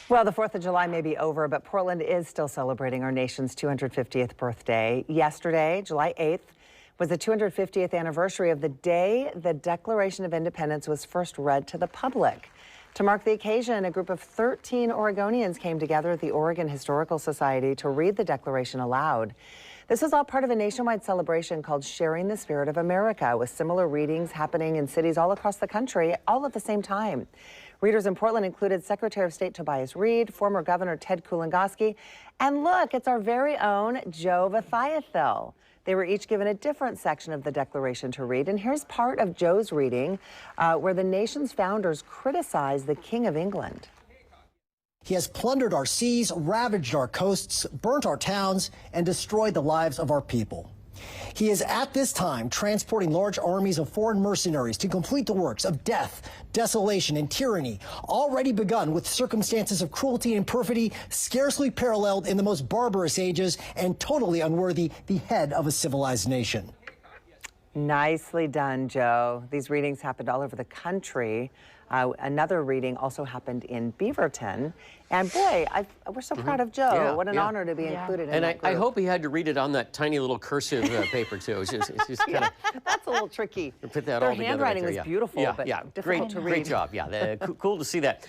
Well, the 4th of July may be over, but Portland is still celebrating our nation's 250th birthday. Yesterday, July 8th, was the 250th anniversary of the day the Declaration of Independence was first read to the public. To mark the occasion, a group of 13 Oregonians came together at the Oregon Historical Society to read the Declaration aloud. This is all part of a nationwide celebration called Sharing the Spirit of America, with similar readings happening in cities all across the country, all at the same time. Readers in Portland included Secretary of State Tobias Reed, former Governor Ted Kulongoski, and look, it's our very own Joe Vathiathil. They were each given a different section of the Declaration to read, and here's part of Joe's reading where the nation's founders criticized the King of England. He has plundered our seas, ravaged our coasts, burnt our towns, and destroyed the lives of our people. He is at this time transporting large armies of foreign mercenaries to complete the works of death, desolation, and tyranny, already begun with circumstances of cruelty and perfidy scarcely paralleled in the most barbarous ages and totally unworthy the head of a civilized nation. Nicely done, Joe. These readings happened all over the country. Another reading also happened in Beaverton. And boy, we're so proud of Joe. Yeah, what an honor to be included in that group. I hope he had to read it on that tiny little cursive paper, too. It's just kind of... That's a little tricky. Put that Their all together handwriting right there, was beautiful, but difficult to read. Great job. Yeah, cool to see that.